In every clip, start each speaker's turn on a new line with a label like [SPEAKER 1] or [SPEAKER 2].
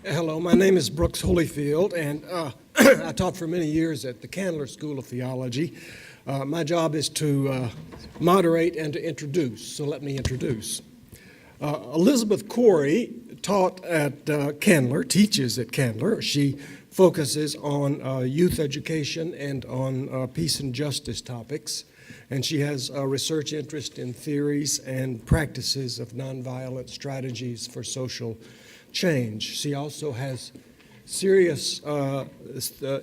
[SPEAKER 1] Hello, my name is Brooks Holifield, and I taught for many years at the Candler School of Theology. My job is to moderate and to introduce, so let me introduce. Elizabeth Corrie taught at Candler, teaches at Candler. She focuses on youth education and on peace and justice topics, and she has a research interest in theories and practices of nonviolent strategies for social change. She also has serious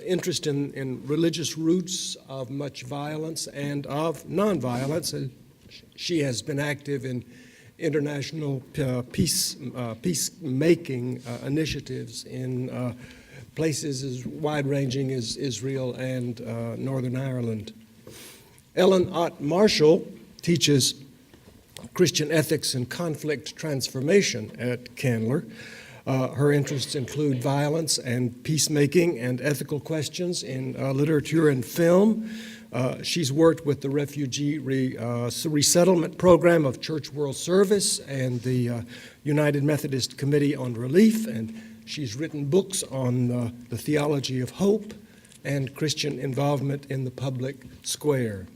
[SPEAKER 1] interest in religious roots of much violence and of nonviolence. She has been active in international peacemaking initiatives in places as wide-ranging as Israel and Northern Ireland. Ott Marshall teaches Christian ethics and conflict transformation at Candler. Her interests include violence and peacemaking and ethical questions in literature and film. She's worked with the Refugee Resettlement Program of Church World Service and the United Methodist Committee on Relief, and she's written books on the theology of hope and Christian involvement in the public square.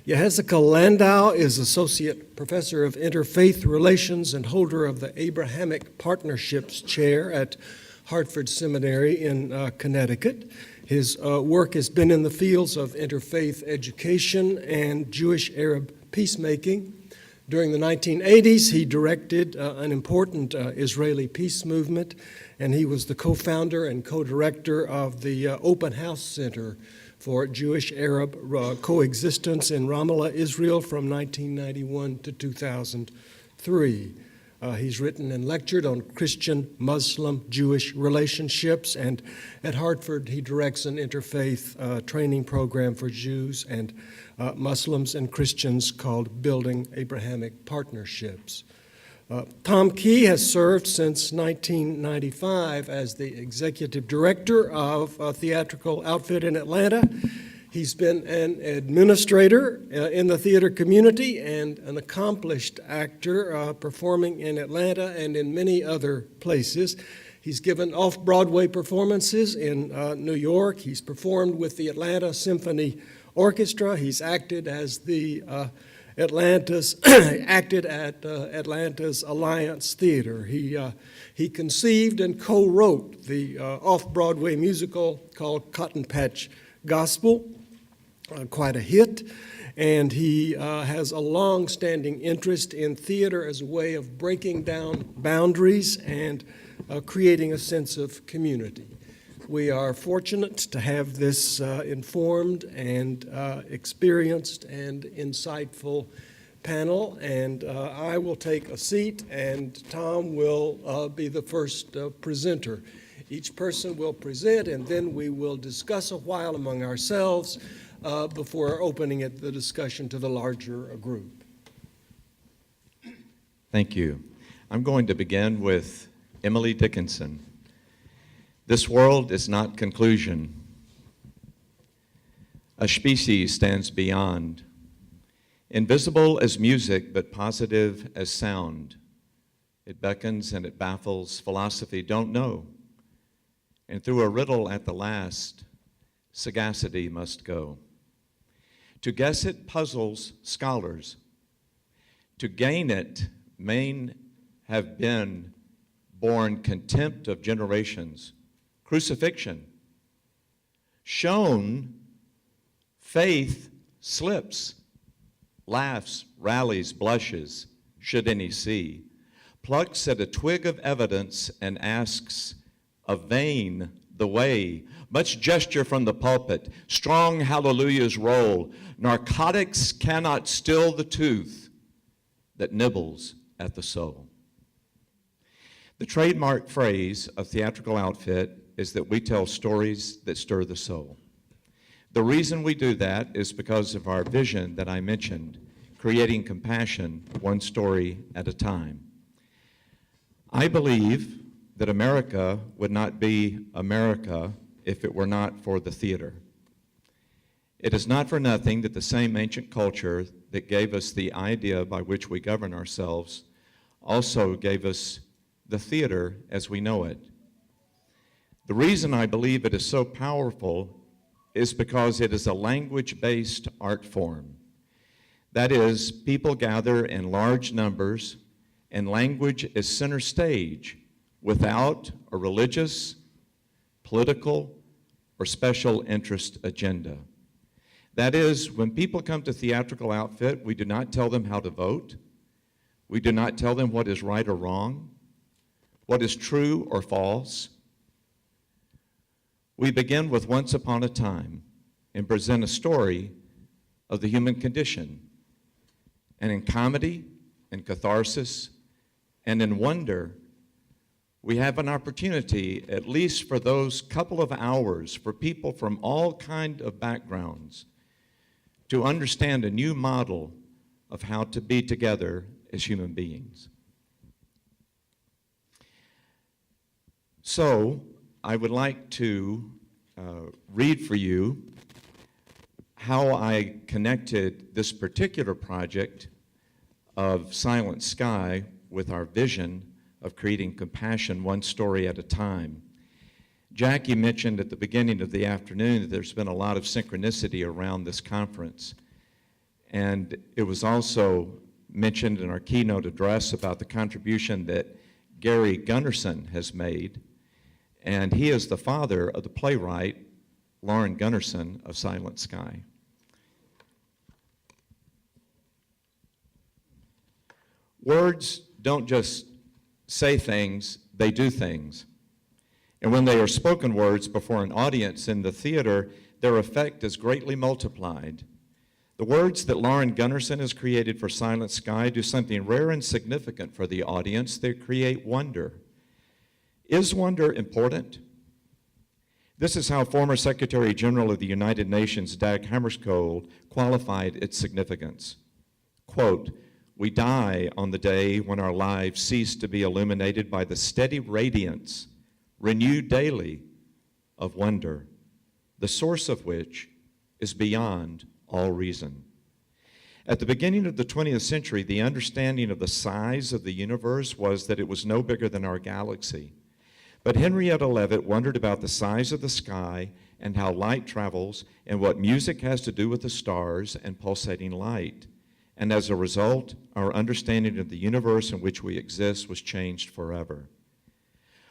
[SPEAKER 1] Yehezkel Landau is Associate Professor of Interfaith Relations and holder of the Abrahamic Partnerships Chair at Hartford Seminary in Connecticut. His work has been in the fields of interfaith education and Jewish-Arab peacemaking. During the 1980s, he directed an important Israeli peace movement, and he was the co-founder and co-director of the Open House Center for Jewish-Arab coexistence in Ramallah, Israel from 1991 to 2003. He's written and lectured on Christian-Muslim-Jewish relationships, and at Hartford he directs an interfaith training program for Jews and Muslims and Christians called Building Abrahamic Partnerships. Tom Key has served since 1995 as the executive director of Theatrical Outfit in Atlanta. He's been an administrator in the theater community and an accomplished actor performing in Atlanta and in many other places. He's given off-Broadway performances in New York. He's performed with the Atlanta Symphony Orchestra. He's acted as the Atlanta's Alliance Theater. He conceived and co-wrote the off-Broadway musical called Cotton Patch Gospel, quite a hit, and he has a long-standing interest in theater as a way of breaking down boundaries and creating a sense of community. We are fortunate to have this informed and experienced and insightful panel, and I will take a seat, and Tom will be the first presenter. Each person will present, and then we will discuss a while among ourselves before opening the discussion to the larger group.
[SPEAKER 2] Thank you. I'm going to begin with Emily Dickinson. This world is not conclusion. A species stands beyond, invisible as music, but positive as sound. It beckons and it baffles. Philosophy don't know. And through a riddle at the last, sagacity must go. To guess it puzzles scholars. To gain it may have been born contempt of generations. Crucifixion. Shown, faith slips, laughs, rallies, blushes, should any see, plucks at a twig of evidence and asks, a vain the way, much gesture from the pulpit, strong hallelujahs roll, narcotics cannot still the tooth that nibbles at the soul. The trademark phrase of Theatrical Outfit is that we tell stories that stir the soul. The reason we do that is because of our vision that I mentioned, creating compassion one story at a time. I believe that America would not be America if it were not for the theater. It is not for nothing that the same ancient culture that gave us the idea by which we govern ourselves also gave us the theater as we know it. The reason I believe it is so powerful is because it is a language-based art form. That is, people gather in large numbers, and language is center stage without a religious, political, or special interest agenda. That is, when people come to Theatrical Outfit, we do not tell them how to vote. We do not tell them what is right or wrong, what is true or false. We begin with once upon a time and present a story of the human condition. And in comedy, and catharsis, and in wonder, we have an opportunity, at least for those couple of hours, for people from all kinds of backgrounds, to understand a new model of how to be together as human beings. So, I would like to read for you how I connected this particular project of Silent Sky with our vision of creating compassion one story at a time. Jackie mentioned at the beginning of the afternoon that there's been a lot of synchronicity around this conference. And it was also mentioned in our keynote address about the contribution that Gary Gunnarsson has made. And he is the father of the playwright Lauren Gunnarsson of Silent Sky. Words don't just say things, they do things. And when they are spoken words before an audience in the theater, their effect is greatly multiplied. The words that Lauren Gunnarsson has created for Silent Sky do something rare and significant for the audience. They create wonder. Is wonder important? This is how former Secretary General of the United Nations, Dag Hammarskjöld, qualified its significance. Quote, "We die on the day when our lives cease to be illuminated by the steady radiance, renewed daily, of wonder, the source of which is beyond all reason." At the beginning of the 20th century, the understanding of the size of the universe was that it was no bigger than our galaxy. But Henrietta Leavitt wondered about the size of the sky and how light travels and what music has to do with the stars and pulsating light. And as a result, our understanding of the universe in which we exist was changed forever.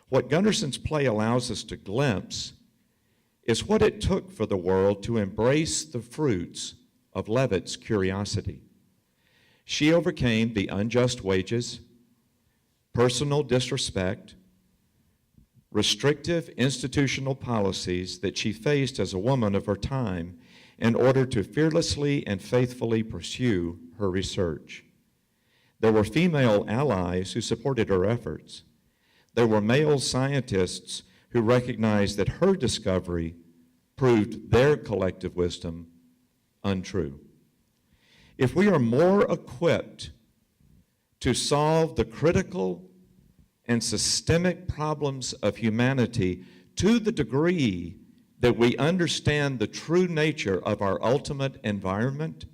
[SPEAKER 2] What Gunnarsson's play allows us to glimpse is what it took for the world to embrace the fruits of Leavitt's curiosity. She overcame the unjust wages, personal disrespect, restrictive institutional policies that she faced as a woman of her time in order to fearlessly and faithfully pursue her research. There were female allies who supported her efforts. There were male scientists who recognized that her discovery proved their collective wisdom untrue. If we are more equipped to solve the critical and systemic problems of humanity to the degree that we understand the true nature of our ultimate environment,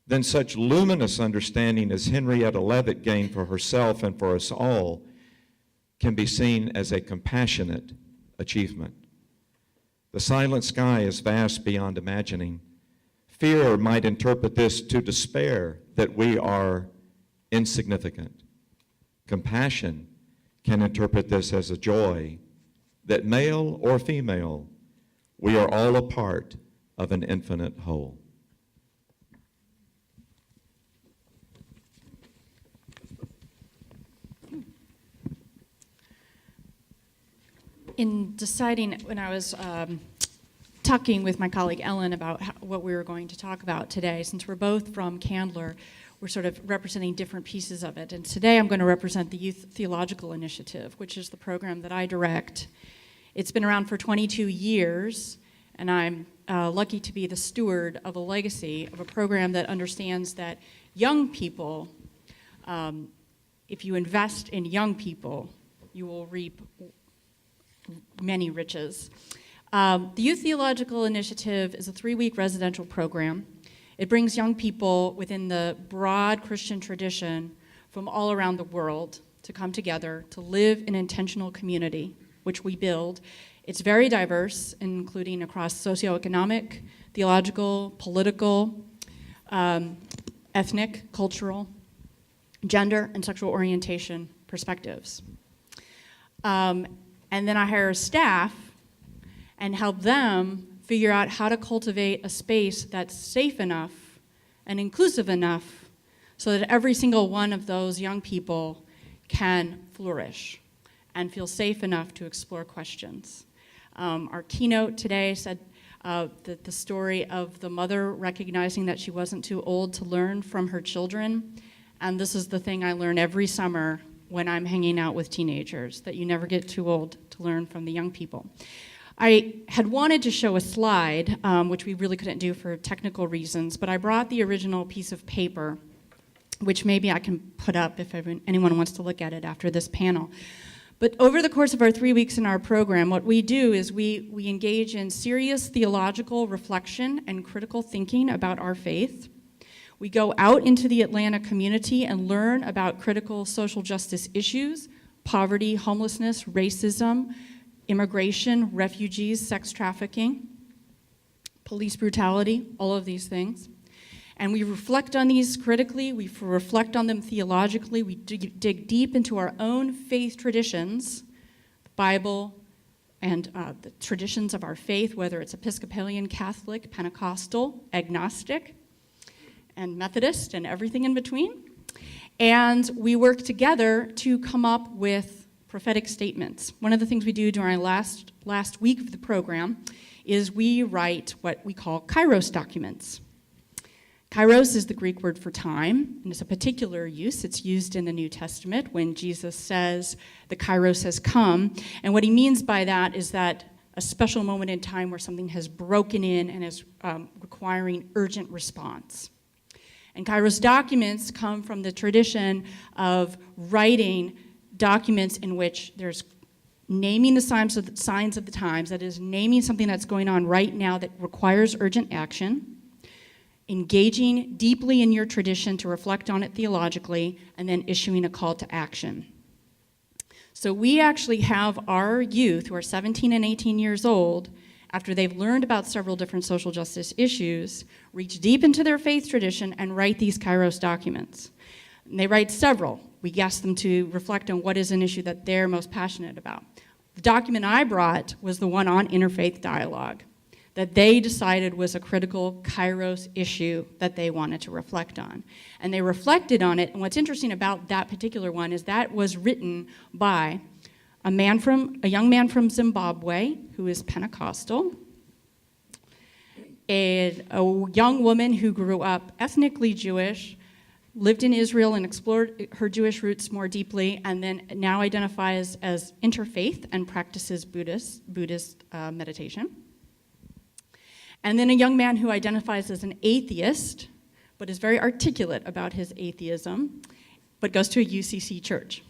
[SPEAKER 2] then such luminous understanding as Henrietta Leavitt gained for herself and for us all can be seen as a compassionate achievement. The Silent Sky is vast beyond imagining. Fear might interpret this to despair that we are insignificant. Compassion can interpret this as a joy that, male or female, we are all a part of an infinite whole.
[SPEAKER 3] In deciding, when I was talking with my colleague Ellen about what we were going to talk about today, since we're both from Candler, we're sort of representing different pieces of it. And today I'm going to represent the Youth Theological Initiative, which is the program that I direct. It's been around for 22 years, and I'm lucky to be the steward of a legacy of a program that understands that young people, if you invest in young people, you will reap many riches. The Youth Theological Initiative is a 3-week residential program. It brings young people within the broad Christian tradition from all around the world to come together to live in intentional community, which we build. It's very diverse, including across socioeconomic, theological, political, ethnic, cultural, gender, and sexual orientation perspectives. And then I hire staff and help them figure out how to cultivate a space that's safe enough and inclusive enough so that every single one of those young people can flourish and feel safe enough to explore questions. Our keynote today said the story of the mother recognizing that she wasn't too old to learn from her children. And this is the thing I learn every summer when I'm hanging out with teenagers, that you never get too old to learn from the young people. I had wanted to show a slide, which we really couldn't do for technical reasons, but I brought the original piece of paper, which maybe I can put up if anyone wants to look at it after this panel. But over the course of our 3 weeks in our program, what we do is we engage in serious theological reflection and critical thinking about our faith. We go out into the Atlanta community and learn about critical social justice issues, poverty, homelessness, racism, immigration, refugees, sex trafficking, police brutality, all of these things. And we reflect on these critically, we reflect on them theologically, we dig deep into our own faith traditions, the Bible, and the traditions of our faith, whether it's Episcopalian, Catholic, Pentecostal, agnostic, and Methodist, and everything in between. And we work together to come up with prophetic statements. One of the things we do during our last week of the program is we write what we call kairos documents. Kairos is the Greek word for time, and it's a particular use. It's used in the New Testament when Jesus says the kairos has come. And what he means by that is that a special moment in time where something has broken in and is requiring urgent response. And kairos documents come from the tradition of writing documents in which there's naming the signs of the times, that is, naming something that's going on right now that requires urgent action, engaging deeply in your tradition to reflect on it theologically, and then issuing a call to action. So we actually have our youth who are 17 and 18 years old, after they've learned about several different social justice issues, reach deep into their faith tradition and write these kairos documents. And they write several. We ask them to reflect on what is an issue that they're most passionate about. The document I brought was the one on interfaith dialogue, that they decided was a critical kairos issue that they wanted to reflect on. And they reflected on it, and what's interesting about that particular one is that was written by a young man from Zimbabwe who is Pentecostal, a young woman who grew up ethnically Jewish, lived in Israel and explored her Jewish roots more deeply, and then now identifies as interfaith and practices Buddhist meditation. And then a young man who identifies as an atheist, but is very articulate about his atheism, but goes to a UCC church.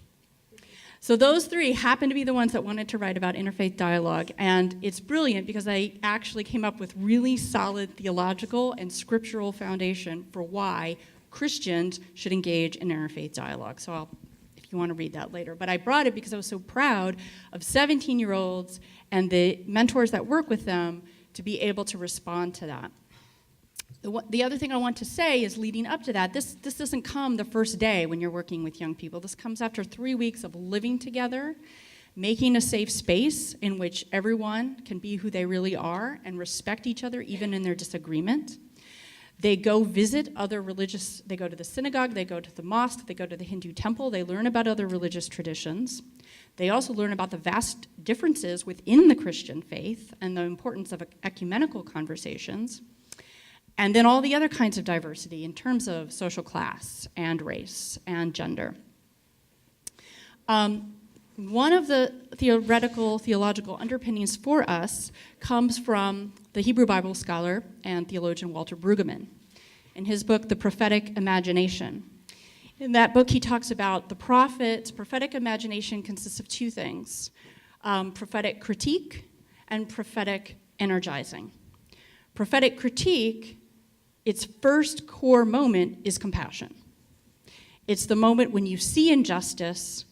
[SPEAKER 3] So those three happen to be the ones that wanted to write about interfaith dialogue, and it's brilliant because I actually came up with really solid theological and scriptural foundation for why Christians should engage in interfaith dialogue. So if you want to read that later. But I brought it because I was so proud of 17-year-olds and the mentors that work with them to be able to respond to that. The other thing I want to say is leading up to that, this doesn't come the first day when you're working with young people. This comes after 3 weeks of living together, making a safe space in which everyone can be who they really are and respect each other even in their disagreement. They go visit other they go to the synagogue, they go to the mosque, they go to the Hindu temple, they learn about other religious traditions. They also learn about the vast differences within the Christian faith and the importance of ecumenical conversations. And then all the other kinds of diversity in terms of social class and race and gender. One of the theological underpinnings for us comes from the Hebrew Bible scholar and theologian Walter Brueggemann in his book, The Prophetic Imagination. In that book, he talks about the prophet's prophetic imagination consists of two things, prophetic critique and prophetic energizing. Prophetic critique, its first core moment is compassion. It's the moment when you see injustice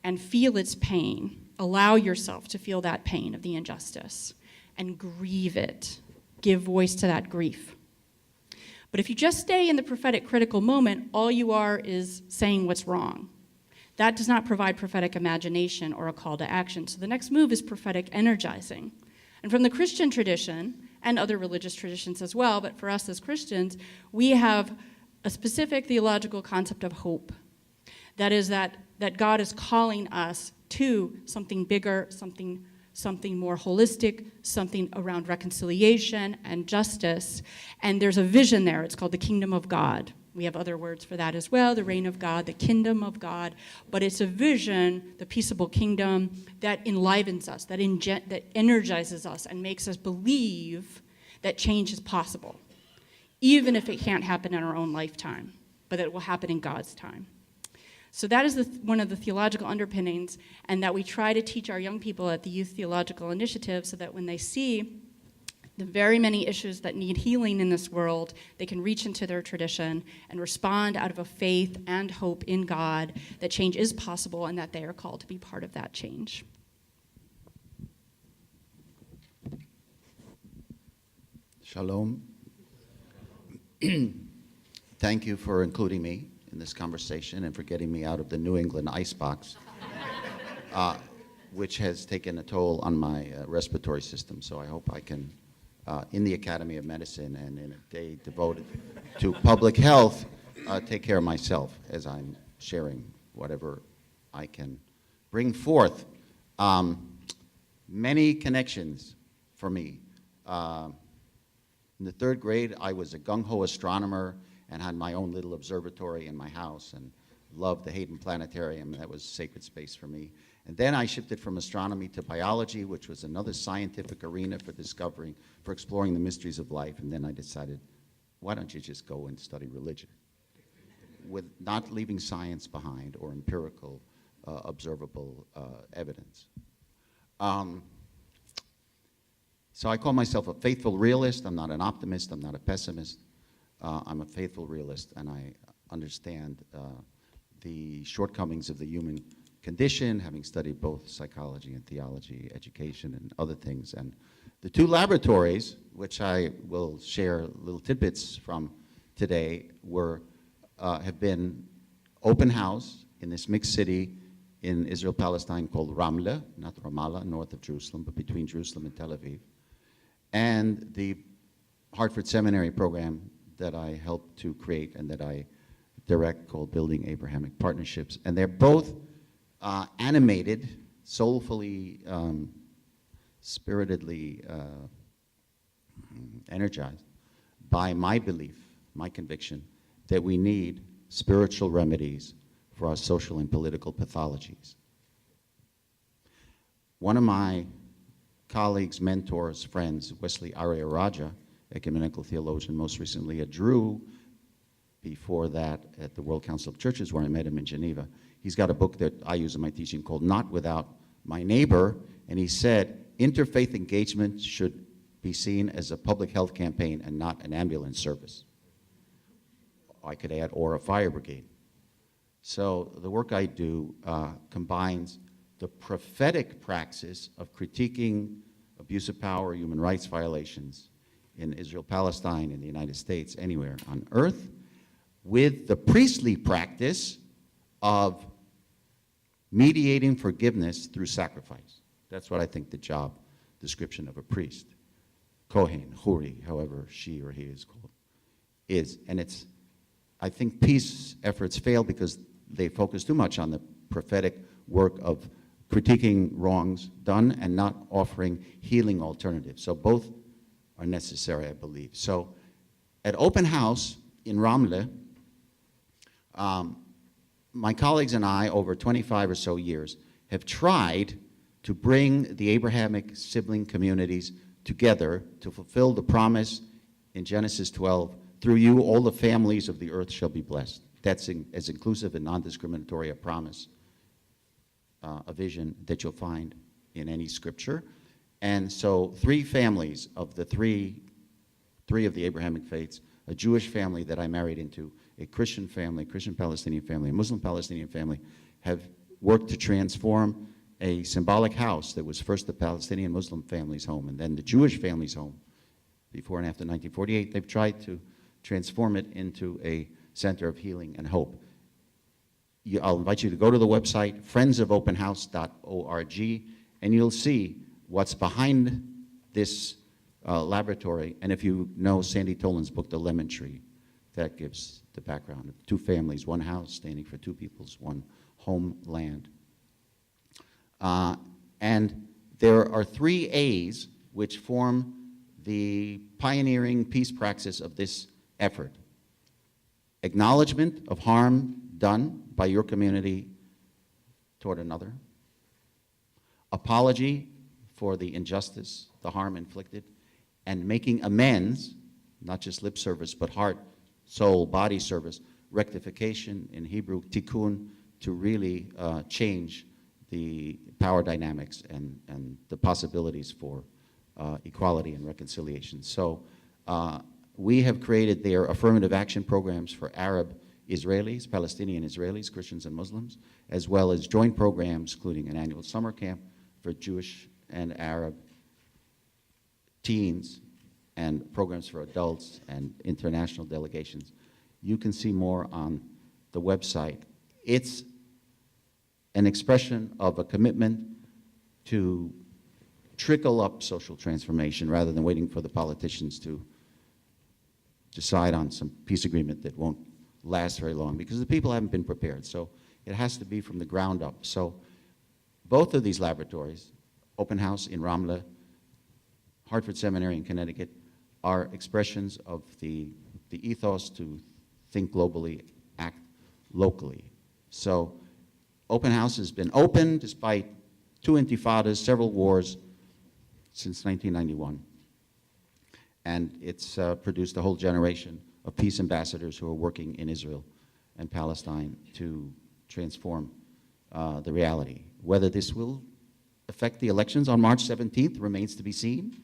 [SPEAKER 3] and feel its pain. Allow yourself to feel that pain of the injustice and grieve it. Give voice to that grief. But if you just stay in the prophetic critical moment, all you are is saying what's wrong. That does not provide prophetic imagination or a call to action. So the next move is prophetic energizing. And from the Christian tradition, and other religious traditions as well, but for us as Christians, we have a specific theological concept of hope. That is that God is calling us to something bigger, something more holistic, something around reconciliation and justice. And there's a vision there. It's called the kingdom of God. We have other words for that as well, the reign of God, the kingdom of God. But it's a vision, the peaceable kingdom, that enlivens us, that energizes us and makes us believe that change is possible, even if it can't happen in our own lifetime, but that it will happen in God's time. So that is one of the theological underpinnings, and that we try to teach our young people at the Youth Theological Initiative so that when they see the very many issues that need healing in this world, they can reach into their tradition and respond out of a faith and hope in God that change is possible and that they are called to be part of that change.
[SPEAKER 4] Shalom. Thank you for including me in this conversation and for getting me out of the New England icebox, which has taken a toll on my respiratory system. So I hope I can, in the Academy of Medicine and in a day devoted to public health, take care of myself as I'm sharing whatever I can bring forth. Many connections for me. In the third grade, I was a gung-ho astronomer and had my own little observatory in my house and loved the Hayden Planetarium. That was sacred space for me. And then I shifted from astronomy to biology, which was another scientific arena for exploring the mysteries of life. And then I decided, why don't you just go and study religion? With not leaving science behind or empirical, observable evidence. So I call myself a faithful realist. I'm not an optimist. I'm not a pessimist. I'm a faithful realist, and I understand the shortcomings of the human condition, having studied both psychology and theology, education, and other things. And the two laboratories, which I will share little tidbits from today, have been open house in this mixed city in Israel-Palestine called Ramle, not Ramallah, north of Jerusalem, but between Jerusalem and Tel Aviv, and the Hartford Seminary program that I helped to create and that I direct called Building Abrahamic Partnerships. And they're both animated, soulfully, spiritedly energized by my belief, my conviction, that we need spiritual remedies for our social and political pathologies. One of my colleagues, mentors, friends, Wesley Arya Raja, ecumenical theologian, most recently a Drew, before that at the World Council of Churches, where I met him in Geneva. He's got a book that I use in my teaching called Not Without My Neighbor, and he said, interfaith engagement should be seen as a public health campaign and not an ambulance service. I could add, or a fire brigade. So the work I do combines the prophetic praxis of critiquing abuse of power, human rights violations in Israel-Palestine, in the United States, anywhere on earth, with the priestly practice of mediating forgiveness through sacrifice. That's what I think the job description of a priest, Kohen, Corrie, however she or he is called, is. And it's, I think peace efforts fail because they focus too much on the prophetic work of critiquing wrongs done and not offering healing alternatives. So both are necessary, I believe. So at Open House in Ramle, my colleagues and I, over 25 or so years, have tried to bring the Abrahamic sibling communities together to fulfill the promise in Genesis 12, through you all the families of the earth shall be blessed. That's as inclusive and non-discriminatory a promise, a vision that you'll find in any scripture. And so 3 families of the three of the Abrahamic faiths, a Jewish family that I married into, a Christian family, Christian Palestinian family, a Muslim Palestinian family, have worked to transform a symbolic house that was first the Palestinian Muslim family's home and then the Jewish family's home before and after 1948. They've tried to transform it into a center of healing and hope. I'll invite you to go to the website, friendsofopenhouse.org, and you'll see what's behind this laboratory. And if you know Sandy Tolan's book, The Lemon Tree, that gives the background. 2 families, 1 house standing for 2 peoples, 1 homeland. And there are 3 A's which form the pioneering peace praxis of this effort. Acknowledgement of harm done by your community toward another. Apology for the injustice, the harm inflicted, and making amends, not just lip service, but heart, soul, body service, rectification in Hebrew, tikkun, to really change the power dynamics and the possibilities for equality and reconciliation. So we have created their affirmative action programs for Arab Israelis, Palestinian Israelis, Christians and Muslims, as well as joint programs, including an annual summer camp for Jewish and Arab teens, and programs for adults and international delegations. You can see more on the website. It's an expression of a commitment to trickle up social transformation rather than waiting for the politicians to decide on some peace agreement that won't last very long, because the people haven't been prepared. So it has to be from the ground up. So both of these laboratories, Open House in Ramla, Hartford Seminary in Connecticut, are expressions of the ethos to think globally, act locally. So Open House has been open despite 2 intifadas, several wars since 1991. And it's produced a whole generation of peace ambassadors who are working in Israel and Palestine to transform the reality. Whether this will affect the elections on March 17th remains to be seen,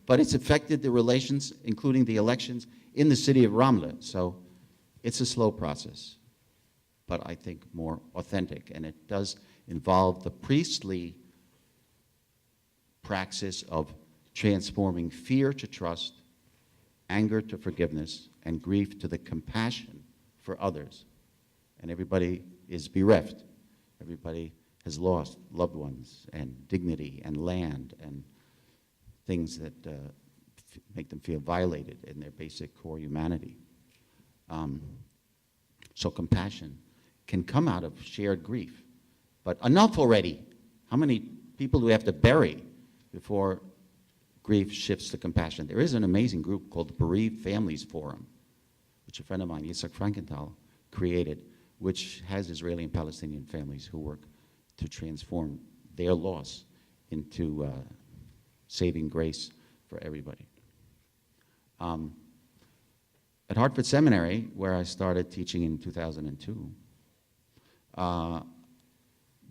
[SPEAKER 4] but it's affected the relations, including the elections in the city of Ramla. So it's a slow process, but I think more authentic, and it does involve the priestly praxis of transforming fear to trust, anger to forgiveness, and grief to the compassion for others. And everybody is bereft. Everybody has lost loved ones and dignity and land and things that make them feel violated in their basic core humanity. So compassion can come out of shared grief. But enough already. How many people do we have to bury before grief shifts to compassion? There is an amazing group called the Bereaved Families Forum, which a friend of mine, Yitzhak Frankenthal, created, which has Israeli and Palestinian families who work to transform their loss into saving grace for everybody. At Hartford Seminary, where I started teaching in 2002,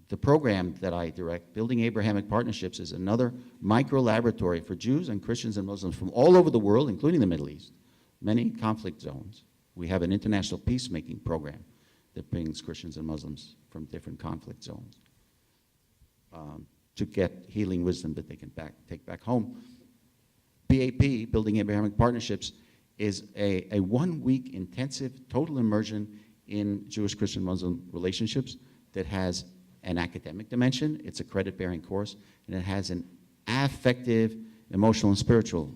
[SPEAKER 4] the program that I direct, Building Abrahamic Partnerships, is another micro-laboratory for Jews and Christians and Muslims from all over the world, including the Middle East, many conflict zones. We have an international peacemaking program that brings Christians and Muslims from different conflict zones to get healing wisdom that they can take back home. BAP, Building Abrahamic Partnerships, is a 1-week intensive total immersion in Jewish, Christian, Muslim relationships that has an academic dimension. It's a credit-bearing course, and it has an affective, emotional, and spiritual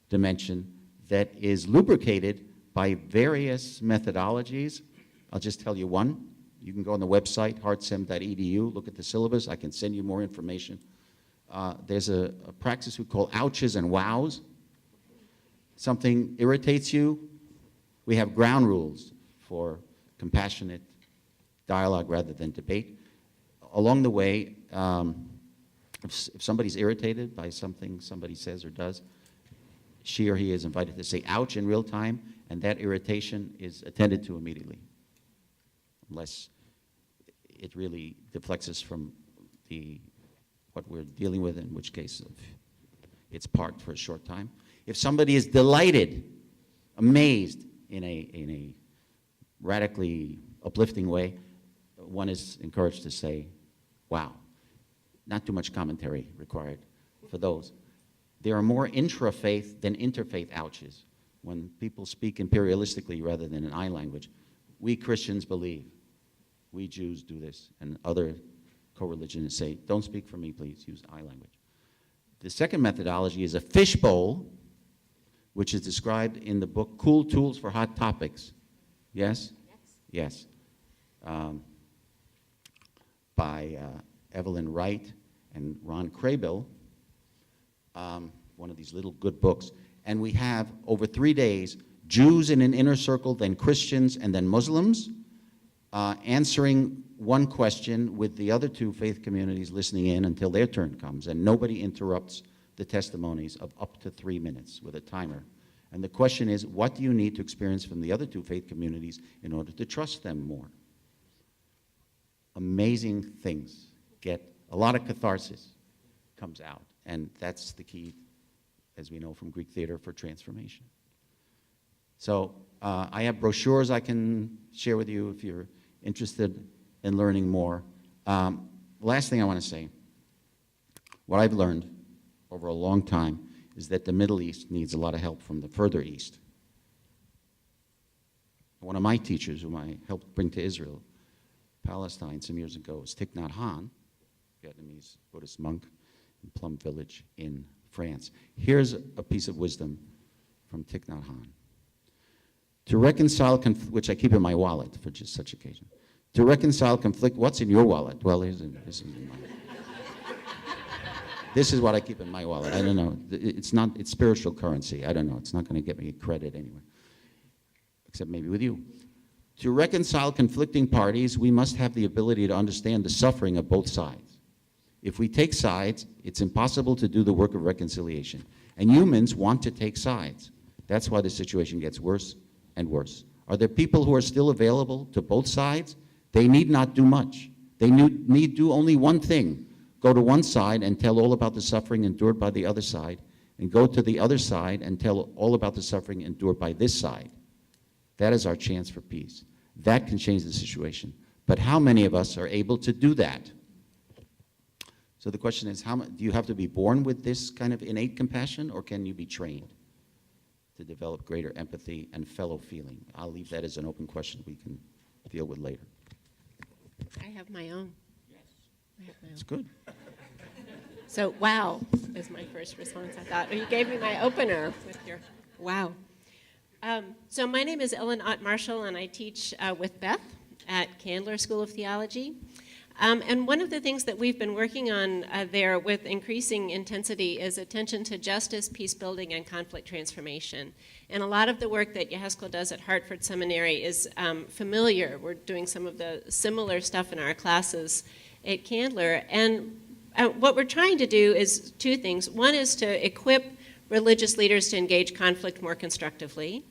[SPEAKER 4] dimension that is lubricated by various methodologies. I'll just tell you one. You can go on the website, heartsem.edu, look at the syllabus. I can send you more information. There's a practice we call ouches and wows. Something irritates you, we have ground rules for compassionate dialogue rather than debate. Along the way, if somebody's irritated by something somebody says or does, she or he is invited to say ouch in real time, and that irritation is attended to immediately, unless it really deflects us from what we're dealing with, in which case it's parked for a short time. If somebody is delighted, amazed in a radically uplifting way, one is encouraged to say, wow, not too much commentary required for those. There are more intra-faith than interfaith ouches. When people speak imperialistically rather than in I language, we Christians believe, we Jews do this, and other co-religionists say, don't speak for me, please, use I language. The second methodology is a fishbowl, which is described in the book Cool Tools for Hot Topics. Yes? Yes. By Evelyn Wright and Ron Craybill, one of these little good books. And we have, over 3 days, Jews in an inner circle, then Christians, and then Muslims, answering one question with the other two faith communities listening in until their turn comes, and nobody interrupts the testimonies of up to 3 minutes with a timer. And the question is, what do you need to experience from the other two faith communities in order to trust them more? Amazing things. Get a lot of catharsis comes out, and that's the key, as we know from Greek theater, for transformation. So I have brochures I can share with you if you're interested in learning more. Last thing I want to say, what I've learned over a long time is that the Middle East needs a lot of help from the further east. One of my teachers, whom I helped bring to Israel, Palestine, some years ago, was Thich Nhat Hanh, Vietnamese Buddhist monk in Plum Village in France. Here's a piece of wisdom from Thich Nhat Hanh. To reconcile conflict, which I keep in my wallet for just such occasion. To reconcile conflict, what's in your wallet? Well, this is in mine. This is what I keep in my wallet. I don't know. It's spiritual currency. I don't know. It's not going to get me credit anyway, except maybe with you. To reconcile conflicting parties, we must have the ability to understand the suffering of both sides. If we take sides, it's impossible to do the work of reconciliation. And humans want to take sides. That's why the situation gets worse and worse. Are there people who are still available to both sides? They need not do much. They need do only one thing. Go to one side and tell all about the suffering endured by the other side, and go to the other side and tell all about the suffering endured by this side. That is our chance for peace. That can change the situation. But how many of us are able to do that? So the question is, do you have to be born with this kind of innate compassion, or can you be trained to develop greater empathy and fellow feeling? I'll leave that as an open question we can deal with later.
[SPEAKER 5] I have my own.
[SPEAKER 4] That's good.
[SPEAKER 5] So, wow is my first response. I thought, you gave me my opener with your wow. So my name is Ott Marshall, and I teach with Beth at Candler School of Theology. And one of the things that we've been working on there with increasing intensity is attention to justice, peace building, and conflict transformation. And a lot of the work that Yehezkel does at Hartford Seminary is familiar. We're doing some of the similar stuff in our classes at Candler. And what we're trying to do is two things. One is to equip religious leaders to engage conflict more constructively.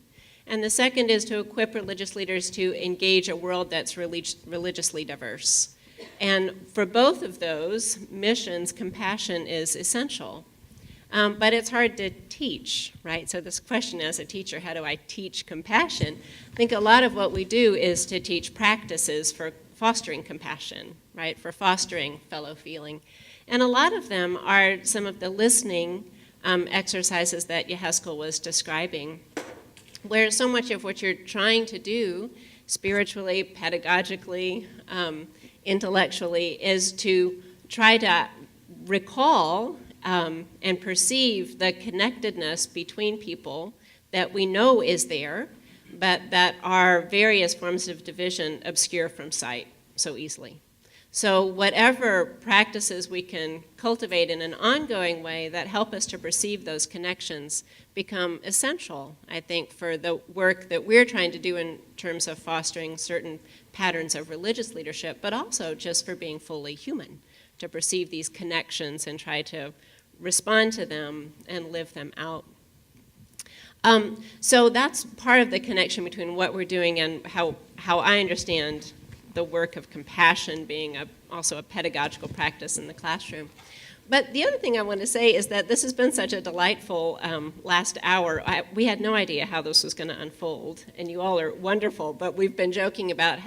[SPEAKER 5] And the second is to equip religious leaders to engage a world that's religiously diverse. And for both of those missions, compassion is essential. But it's hard to teach, right? So this question as a teacher, how do I teach compassion? I think a lot of what we do is to teach practices for fostering compassion, right? For fostering fellow feeling. And a lot of them are some of the listening exercises that Yehezkel was describing, where so much of what you're trying to do spiritually, pedagogically, intellectually, is to try to recall and perceive the connectedness between people that we know is there, but that our various forms of division obscure from sight so easily. So whatever practices we can cultivate in an ongoing way that help us to perceive those connections become essential, I think, for the work that we're trying to do in terms of fostering certain patterns of religious leadership, but also just for being fully human, to perceive these connections and try to respond to them and live them out. So that's part of the connection between what we're doing and how I understand the work of compassion being also a pedagogical practice in the classroom. But the other thing I want to say is that this has been such a delightful last hour. We had no idea how this was going to unfold, and you all are wonderful, but we've been joking about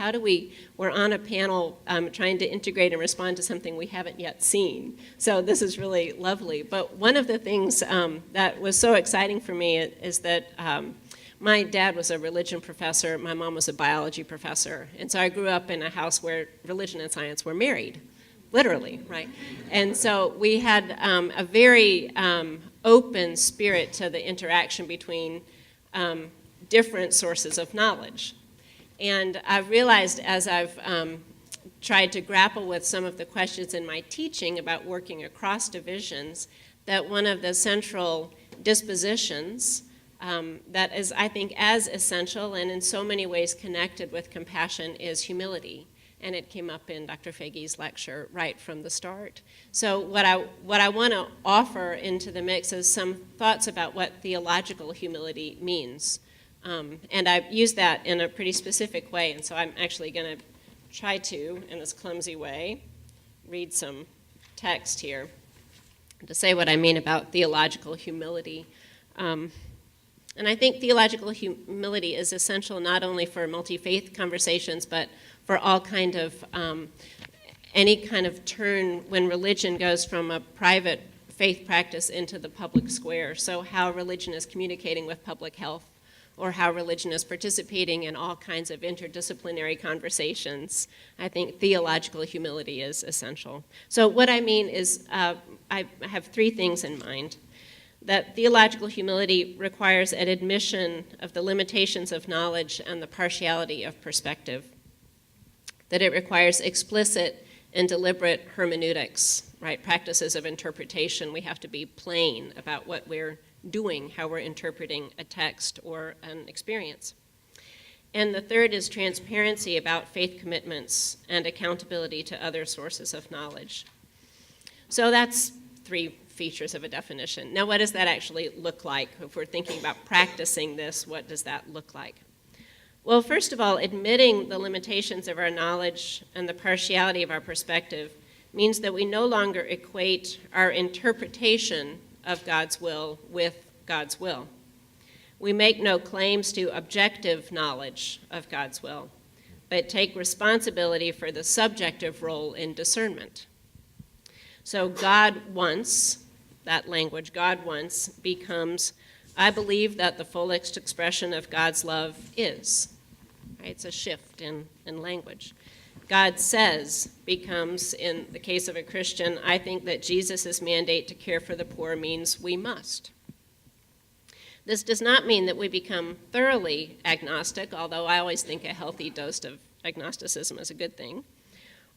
[SPEAKER 5] we're on a panel trying to integrate and respond to something we haven't yet seen. So this is really lovely. But one of the things that was so exciting for me is that my dad was a religion professor, my mom was a biology professor, and so I grew up in a house where religion and science were married. Literally, right? And so we had a very open spirit to the interaction between different sources of knowledge. And I've realized as I've tried to grapple with some of the questions in my teaching about working across divisions, that one of the central dispositions that is, I think, as essential and in so many ways connected with compassion is humility. And it came up in Dr. Fagie's lecture right from the start. So what I want to offer into the mix is some thoughts about what theological humility means. And I've used that in a pretty specific way, and so I'm actually going to try to, in this clumsy way, read some text here to say what I mean about theological humility. And I think theological humility is essential not only for multi-faith conversations, but for all kind of, any kind of turn when religion goes from a private faith practice into the public square. So how religion is communicating with public health, or how religion is participating in all kinds of interdisciplinary conversations. I think theological humility is essential. So what I mean is, I have three things in mind. That theological humility requires an admission of the limitations of knowledge and the partiality of perspective. That it requires explicit and deliberate hermeneutics, right? Practices of interpretation. We have to be plain about what we're doing, how we're interpreting a text or an experience. And the third is transparency about faith commitments and accountability to other sources of knowledge. So that's three features of a definition. Now, what does that actually look like? If we're thinking about practicing this, what does that look like? Well, first of all, admitting the limitations of our knowledge and the partiality of our perspective means that we no longer equate our interpretation of God's will with God's will. We make no claims to objective knowledge of God's will, but take responsibility for the subjective role in discernment. So God wants, that language, God wants, becomes, I believe that the fullest expression of God's love is. Right? It's a shift in language. God says becomes, in the case of a Christian, I think that Jesus' mandate to care for the poor means we must. This does not mean that we become thoroughly agnostic, although I always think a healthy dose of agnosticism is a good thing,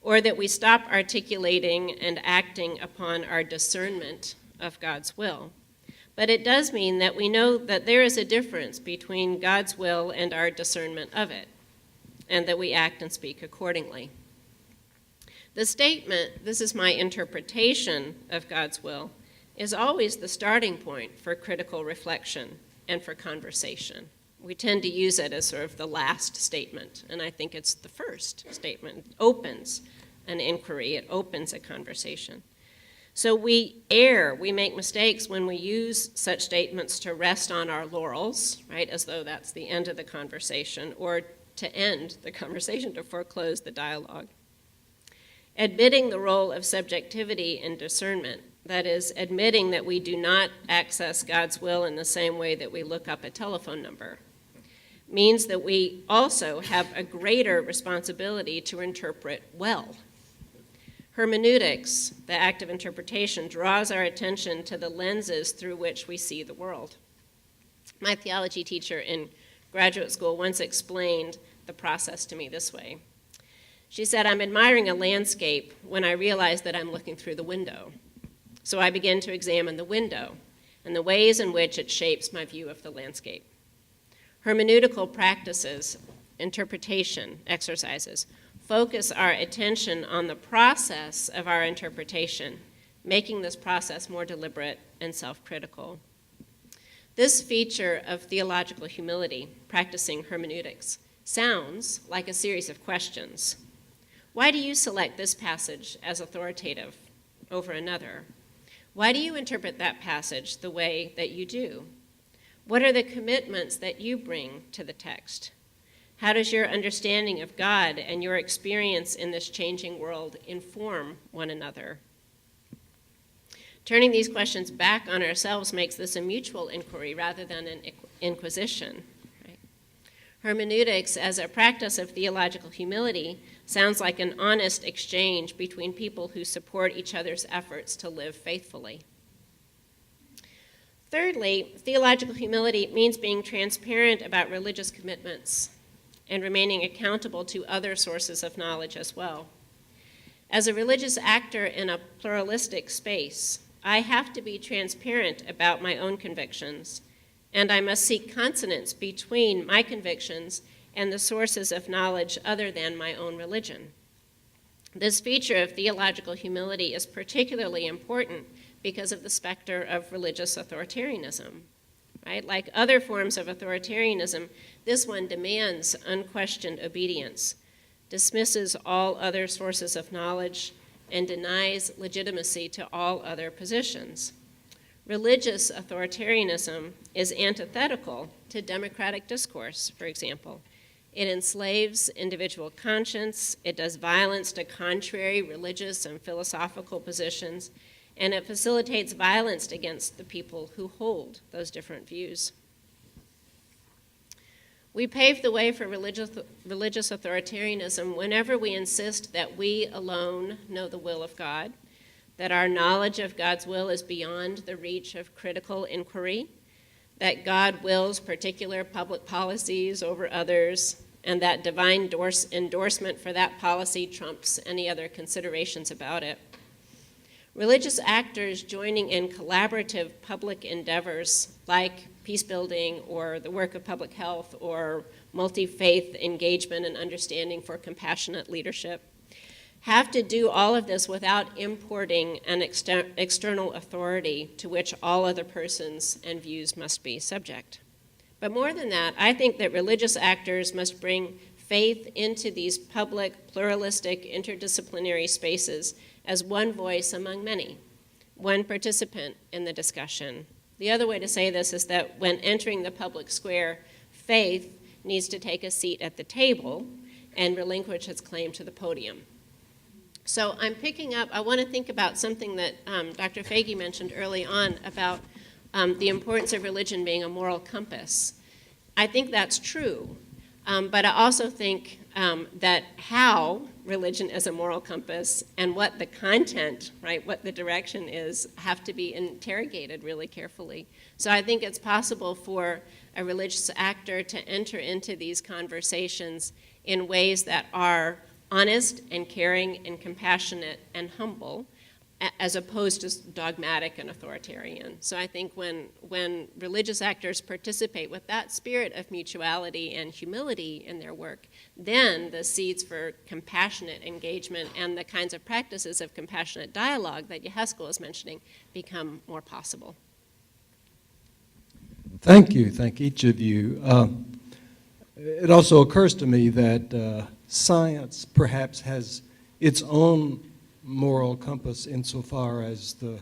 [SPEAKER 5] or that we stop articulating and acting upon our discernment of God's will. But it does mean that we know that there is a difference between God's will and our discernment of it, and that we act and speak accordingly. The statement, "This is my interpretation of God's will," is always the starting point for critical reflection and for conversation. We tend to use it as sort of the last statement, and I think it's the first statement. It opens an inquiry, it opens a conversation. So we err, we make mistakes when we use such statements to rest on our laurels, right, as though that's the end of the conversation, or to end the conversation, to foreclose the dialogue. Admitting the role of subjectivity in discernment, that is, admitting that we do not access God's will in the same way that we look up a telephone number, means that we also have a greater responsibility to interpret well. Hermeneutics, the act of interpretation, draws our attention to the lenses through which we see the world. My theology teacher in graduate school once explained the process to me this way. She said, "I'm admiring a landscape when I realize that I'm looking through the window. So I begin to examine the window and the ways in which it shapes my view of the landscape." Hermeneutical practices, interpretation exercises, focus our attention on the process of our interpretation, making this process more deliberate and self-critical. This feature of theological humility, practicing hermeneutics, sounds like a series of questions. Why do you select this passage as authoritative over another? Why do you interpret that passage the way that you do? What are the commitments that you bring to the text? How does your understanding of God and your experience in this changing world inform one another? Turning these questions back on ourselves makes this a mutual inquiry rather than an inquisition. Right? Hermeneutics as a practice of theological humility sounds like an honest exchange between people who support each other's efforts to live faithfully. Thirdly, theological humility means being transparent about religious commitments and remaining accountable to other sources of knowledge as well. As a religious actor in a pluralistic space, I have to be transparent about my own convictions, and I must seek consonance between my convictions and the sources of knowledge other than my own religion. This feature of theological humility is particularly important because of the specter of religious authoritarianism. Right? Like other forms of authoritarianism, this one demands unquestioned obedience, dismisses all other sources of knowledge, and denies legitimacy to all other positions. Religious authoritarianism is antithetical to democratic discourse, for example. It enslaves individual conscience, it does violence to contrary religious and philosophical positions, and it facilitates violence against the people who hold those different views. We pave the way for religious authoritarianism whenever we insist that we alone know the will of God, that our knowledge of God's will is beyond the reach of critical inquiry, that God wills particular public policies over others, and that divine endorsement for that policy trumps any other considerations about it. Religious actors joining in collaborative public endeavors like peace building or the work of public health or multi-faith engagement and understanding for compassionate leadership have to do all of this without importing an external authority to which all other persons and views must be subject. But more than that, I think that religious actors must bring faith into these public, pluralistic, interdisciplinary spaces as one voice among many, one participant in the discussion. The other way to say this is that when entering the public square, faith needs to take a seat at the table and relinquish its claim to the podium. So I'm picking up, I want to think about something that Dr. Faggy mentioned early on about the importance of religion being a moral compass. I think that's true, but I also think that how religion is a moral compass and what the content, right, what the direction is, have to be interrogated really carefully. So I think it's possible for a religious actor to enter into these conversations in ways that are honest and caring and compassionate and humble, as opposed to dogmatic and authoritarian. So I think when religious actors participate with that spirit of mutuality and humility in their work, then the seeds for compassionate engagement and the kinds of practices of compassionate dialogue that Yehezkel is mentioning become more possible.
[SPEAKER 1] Thank you. Thank each of you. It also occurs to me that science perhaps has its own moral compass insofar as the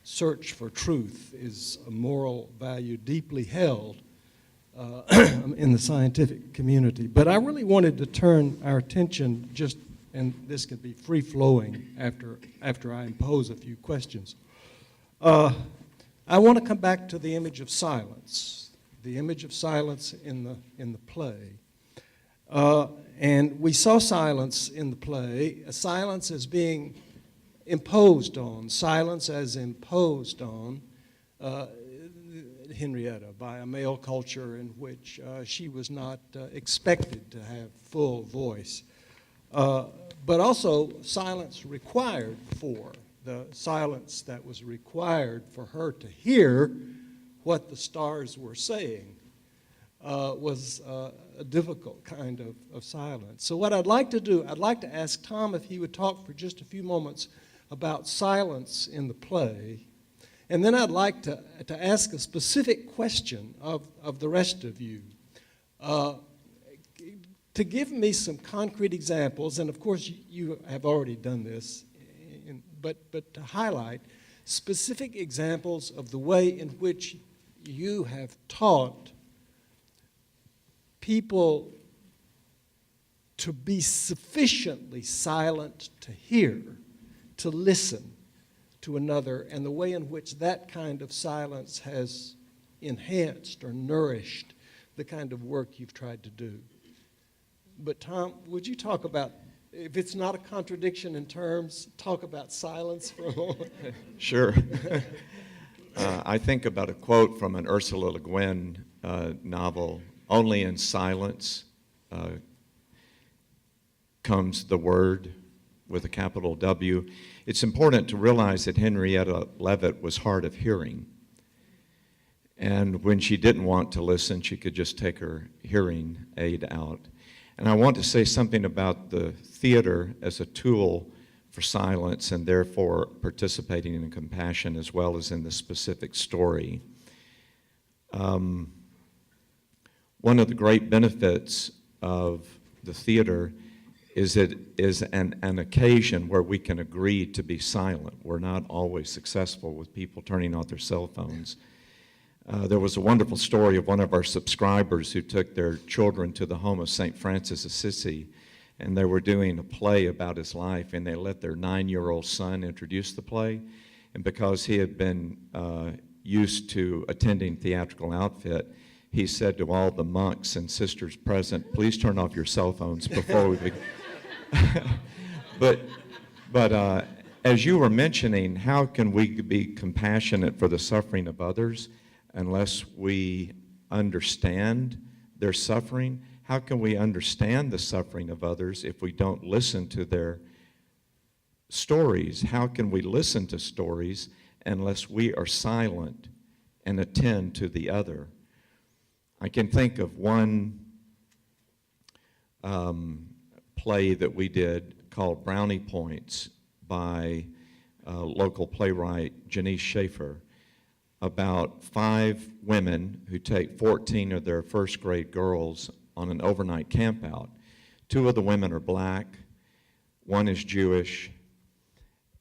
[SPEAKER 1] search for truth is a moral value deeply held in the scientific community. But I really wanted to turn our attention just, and this can be free-flowing after I impose a few questions. I want to come back to the image of silence in the play. And we saw silence in the play, silence as being imposed on, silence as imposed on Henrietta by a male culture in which she was not expected to have full voice. But also silence required for, the silence that was required for her to hear what the stars were saying. Was a difficult kind of silence. So what I'd like to do, I'd like to ask Tom if he would talk for just a few moments about silence in the play, and then I'd like to ask a specific question of the rest of you to give me some concrete examples, and of course you have already done this, but to highlight specific examples of the way in which you have taught people to be sufficiently silent to hear, to listen to another, and the way in which that kind of silence has enhanced or nourished the kind of work you've tried to do. But Tom, would you talk about, if it's not a contradiction in terms, talk about silence for a moment?
[SPEAKER 2] Sure. I think about a quote from an Ursula Le Guin novel, "Only in silence comes the word," with a capital W. It's important to realize that Henrietta Leavitt was hard of hearing. And when she didn't want to listen, she could just take her hearing aid out. And I want to say something about the theater as a tool for silence and therefore participating in compassion as well as in the specific story. One of the great benefits of the theater is it is an occasion where we can agree to be silent. We're not always successful with people turning off their cell phones. There was a wonderful story of one of our subscribers who took their children to the home of St. Francis of Assisi, and they were doing a play about his life, and they let their 9-year-old son introduce the play. And because he had been used to attending Theatrical Outfit, he said to all the monks and sisters present, "Please turn off your cell phones before we begin." But as you were mentioning, how can we be compassionate for the suffering of others unless we understand their suffering? How can we understand the suffering of others if we don't listen to their stories? How can we listen to stories unless we are silent and attend to the other? I can think of one play that we did called Brownie Points by local playwright Janice Schaefer, about 5 women who take 14 of their first grade girls on an overnight camp out. 2 of the women are black, 1 is Jewish,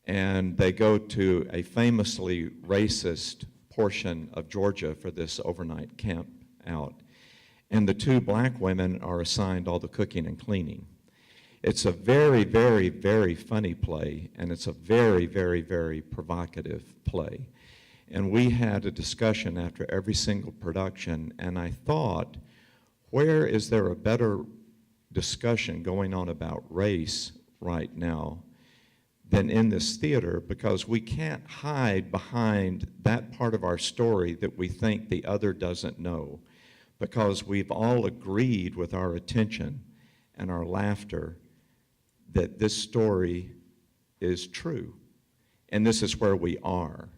[SPEAKER 2] and they go to a famously racist portion of Georgia for this overnight camp out. And the 2 black women are assigned all the cooking and cleaning. It's a very, very, very funny play, and it's a very, very, very provocative play. And we had a discussion after every single production, and I thought, where is there a better discussion going on about race right now than in this theater? Because we can't hide behind that part of our story that we think the other doesn't know, because we've all agreed with our attention and our laughter that this story is true, and this is where we are.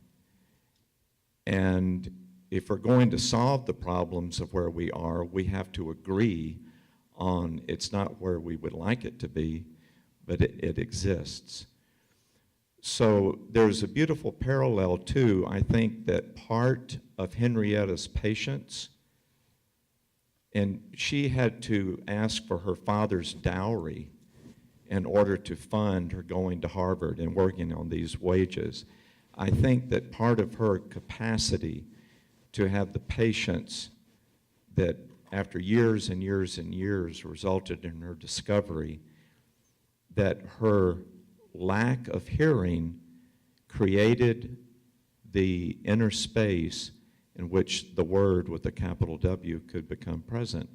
[SPEAKER 2] And if we're going to solve the problems of where we are, we have to agree on it's not where we would like it to be, but it exists. So there's a beautiful parallel too. I think that part of Henrietta's patience, and she had to ask for her father's dowry in order to fund her going to Harvard and working on these wages. I think that part of her capacity to have the patience that after years and years and years resulted in her discovery that her lack of hearing created the inner space in which the word with a capital W could become present,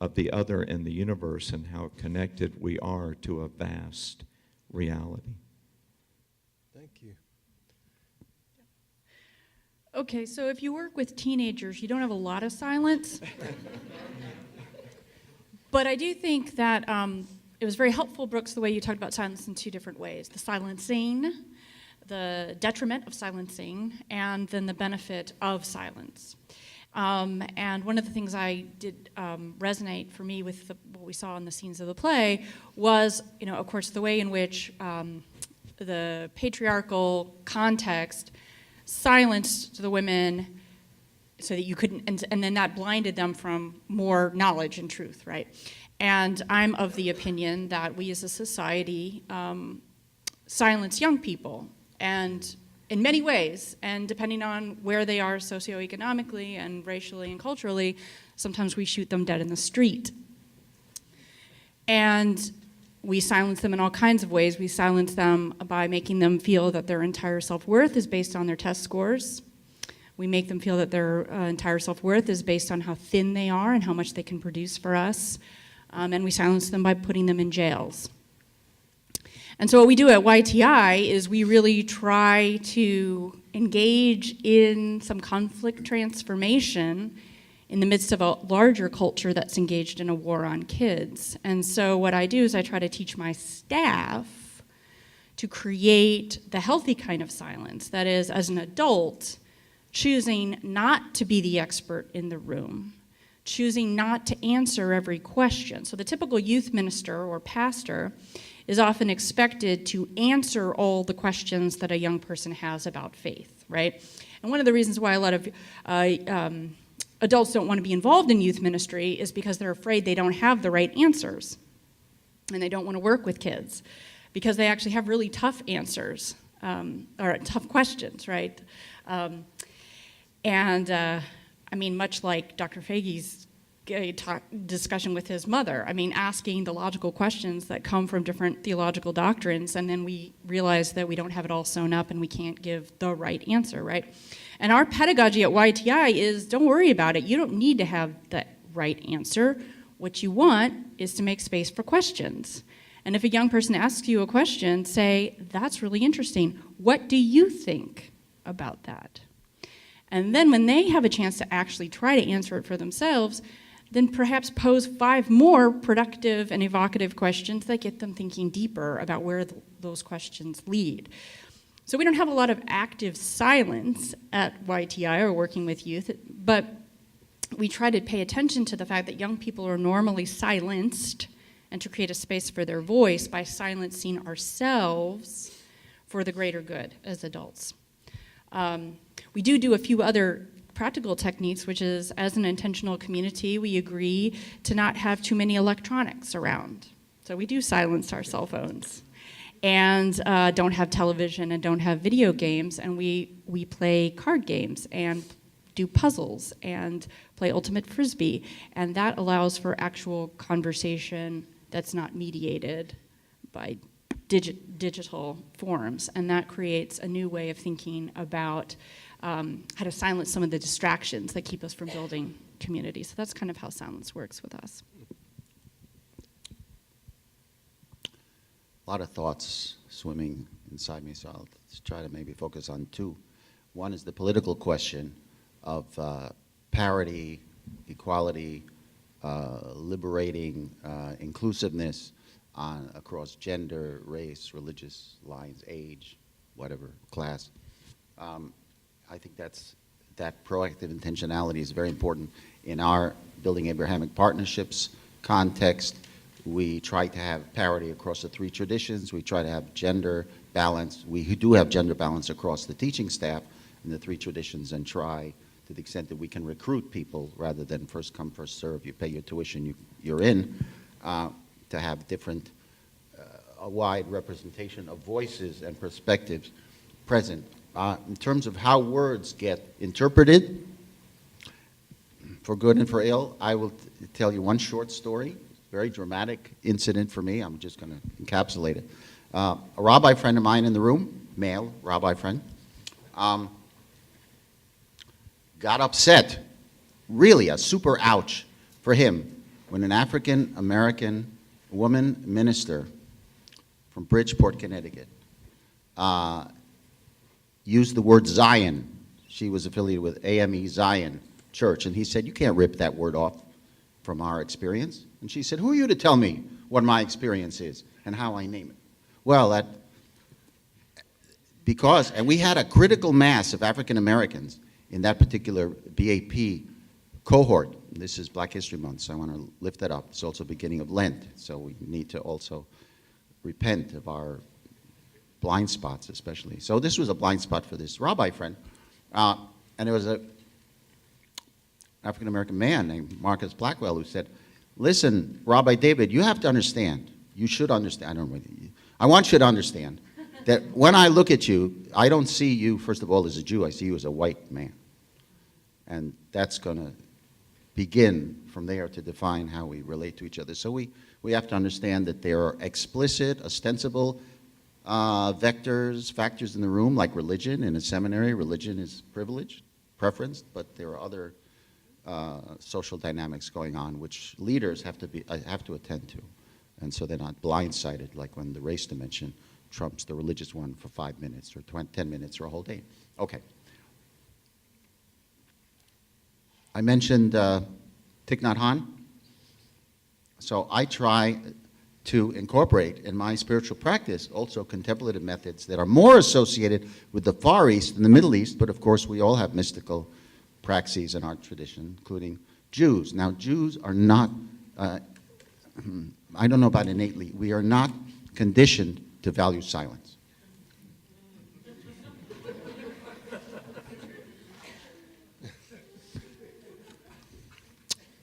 [SPEAKER 2] of the other in the universe and how connected we are to a vast reality.
[SPEAKER 1] Thank you.
[SPEAKER 3] Okay, so if you work with teenagers, you don't have a lot of silence. But I do think that it was very helpful, Brooks, the way you talked about silence in 2 different ways. The silencing, the detriment of silencing, and then the benefit of silence. And one of the things I did resonate for me with what we saw in the scenes of the play was, of course, the way in which the patriarchal context silenced the women so that you couldn't, and then that blinded them from more knowledge and truth, right? And I'm of the opinion that we as a society silence young people and in many ways, and depending on where they are socioeconomically and racially and culturally, sometimes we shoot them dead in the street. And we silence them in all kinds of ways. We silence them by making them feel that their entire self-worth is based on their test scores. We make them feel that their entire self-worth is based on how thin they are and how much they can produce for us. And we silence them by putting them in jails. And so what we do at YTI is we really try to engage in some conflict transformation in the midst of a larger culture that's engaged in a war on kids. And so what I do is I try to teach my staff to create the healthy kind of silence. That is, as an adult, choosing not to be the expert in the room, choosing not to answer every question. So the typical youth minister or pastor is often expected to answer all the questions that a young person has about faith, right? And one of the reasons why a lot of adults don't want to be involved in youth ministry is because they're afraid they don't have the right answers. And they don't want to work with kids because they actually have really tough answers, or tough questions, right? I mean, much like Dr. Fagie's discussion with his mother, I mean, asking the logical questions that come from different theological doctrines, and then we realize that we don't have it all sewn up and we can't give the right answer, right? And our pedagogy at YTI is, don't worry about it. You don't need to have the right answer. What you want is to make space for questions. And if a young person asks you a question, say, that's really interesting. What do you think about that? And then when they have a chance to actually try to answer it for themselves, then perhaps pose 5 more productive and evocative questions that get them thinking deeper about where those questions lead. So we don't have a lot of active silence at YTI or working with youth, but we try to pay attention to the fact that young people are normally silenced and to create a space for their voice by silencing ourselves for the greater good as adults. We do a few other practical techniques, which is, as an intentional community, we agree to not have too many electronics around. So we do silence our cell phones and don't have television and don't have video games, and we play card games and do puzzles and play ultimate frisbee, and that allows for actual conversation that's not mediated by digital forms, and that creates a new way of thinking about how to silence some of the distractions that keep us from building community. So that's kind of how silence works with us.
[SPEAKER 4] A lot of thoughts swimming inside me, so I'll try to maybe focus on 2. One is the political question of parity, equality, liberating inclusiveness across gender, race, religious lines, age, whatever, class. I think that proactive intentionality is very important in our Building Abrahamic Partnerships context. We try to have parity across the 3 traditions. We try to have gender balance. We do have gender balance across the teaching staff in the 3 traditions, and try to the extent that we can recruit people rather than first come, first serve. You pay your tuition, you're in, to have different, a wide representation of voices and perspectives present. In terms of how words get interpreted, for good and for ill, I will tell you one short story, very dramatic incident for me. I'm just going to encapsulate it. A rabbi friend of mine in the room, male rabbi friend, got upset, really a super ouch for him, when an African-American woman minister from Bridgeport, Connecticut, used the word Zion. She was affiliated with AME Zion Church, and he said, you can't rip that word off from our experience. And she said, who are you to tell me what my experience is and how I name it? Well, and we had a critical mass of African Americans in that particular BAP cohort. This is Black History Month, so I want to lift that up. It's also the beginning of Lent, so we need to also repent of our blind spots, especially. So this was a blind spot for this rabbi friend. And there was an African-American man named Marcus Blackwell who said, listen, Rabbi David, you have to understand. You should understand. I want you to understand that when I look at you, I don't see you, first of all, as a Jew. I see you as a white man. And that's going to begin from there to define how we relate to each other. So we have to understand that there are explicit, ostensible vectors, factors in the room, like religion. In a seminary, religion is privileged, preferenced, but there are other social dynamics going on which leaders have to attend to. And so they're not blindsided, like when the race dimension trumps the religious one for 5 minutes or 10 minutes or a whole day. Okay. I mentioned Thich Nhat Hanh. So I try to incorporate in my spiritual practice also contemplative methods that are more associated with the Far East and the Middle East, but of course we all have mystical praxis in our tradition, including Jews. Now, Jews are not, I don't know about innately, we are not conditioned to value silence.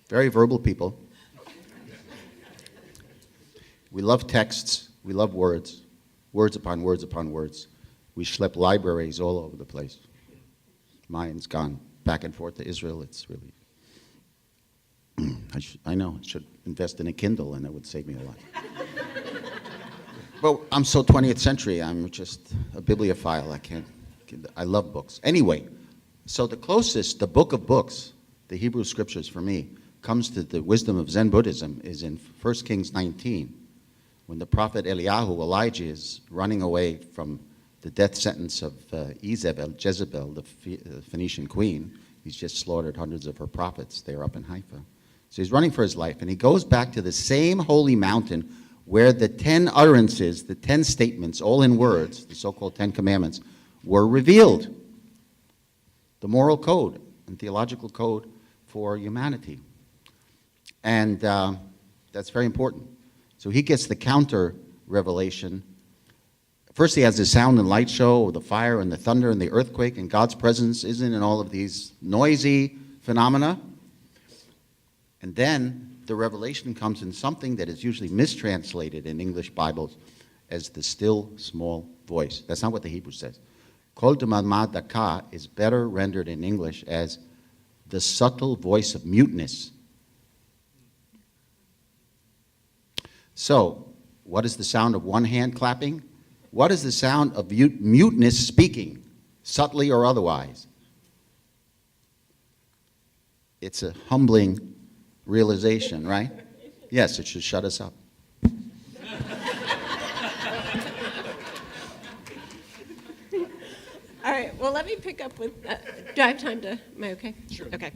[SPEAKER 4] Very verbal people. We love texts, we love words, words upon words upon words. We schlep libraries all over the place. Mine's gone back and forth to Israel. It's really, I know, I should invest in a Kindle and it would save me a lot. But I'm so 20th century, I'm just a bibliophile. I love books. Anyway, so the closest, the book of books, the Hebrew scriptures for me, comes to the wisdom of Zen Buddhism is in 1 Kings 19. When the prophet Elijah, is running away from the death sentence of Jezebel, the Phoenician queen. He's just slaughtered hundreds of her prophets there up in Haifa. So he's running for his life, and he goes back to the same holy mountain where the 10 utterances, the 10 statements, all in words, the so-called 10 commandments, were revealed. The moral code and theological code for humanity. And that's very important. So he gets the counter revelation. First he has the sound and light show, the fire and the thunder and the earthquake, and God's presence isn't in all of these noisy phenomena. And then the revelation comes in something that is usually mistranslated in English Bibles as the still small voice. That's not what the Hebrew says. Kol demamad daka is better rendered in English as the subtle voice of muteness. So, what is the sound of one hand clapping? What is the sound of muteness speaking, subtly or otherwise? It's a humbling realization, right? Yes, it should shut us up.
[SPEAKER 5] All right, well, let me pick up with, do I have time to, am I okay? Sure. Okay.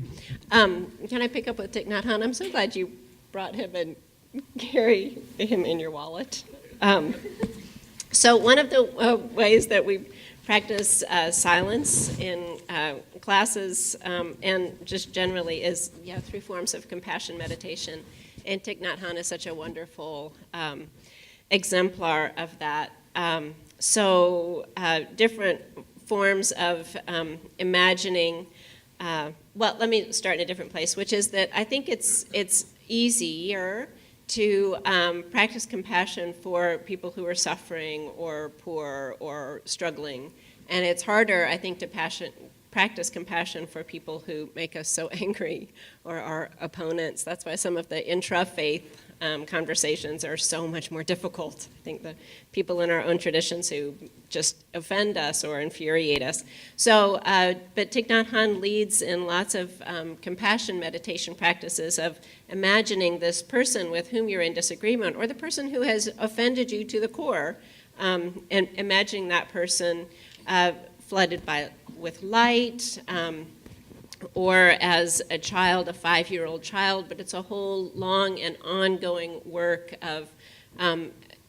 [SPEAKER 5] Can I pick up with Thich Nhat Hanh? I'm so glad you brought him and carry him in your wallet. So one of the ways that we practice silence in classes and just generally is through forms of compassion meditation. And Thich Nhat Hanh is such a wonderful exemplar of that. Different forms of imagining, well, let me start in a different place, which is that I think it's easier to practice compassion for people who are suffering or poor or struggling. And it's harder, I think, to practice compassion for people who make us so angry or our opponents. That's why some of the intra-faith conversations are so much more difficult. I think the people in our own traditions who just offend us or infuriate us. So, but Thich Nhat Hanh leads in lots of compassion meditation practices of imagining this person with whom you're in disagreement or the person who has offended you to the core, and imagining that person flooded with light, or as a child, a 5-year-old child, but it's a whole long and ongoing work of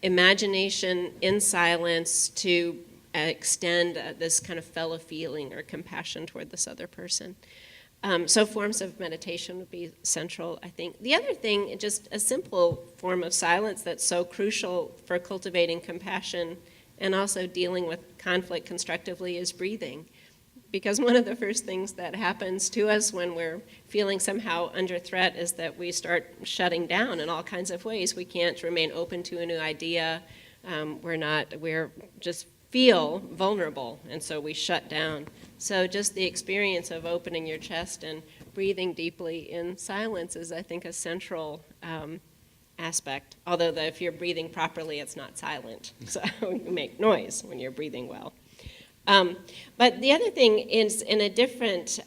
[SPEAKER 5] imagination in silence to extend this kind of fellow feeling or compassion toward this other person. So forms of meditation would be central, I think. The other thing, just a simple form of silence that's so crucial for cultivating compassion and also dealing with conflict constructively is breathing. Because one of the first things that happens to us when we're feeling somehow under threat is that we start shutting down in all kinds of ways. We can't remain open to a new idea. We're just feel vulnerable, and so we shut down. So just the experience of opening your chest and breathing deeply in silence is, I think, a central aspect. Although if you're breathing properly, it's not silent. So you make noise when you're breathing well. But the other thing is, in a different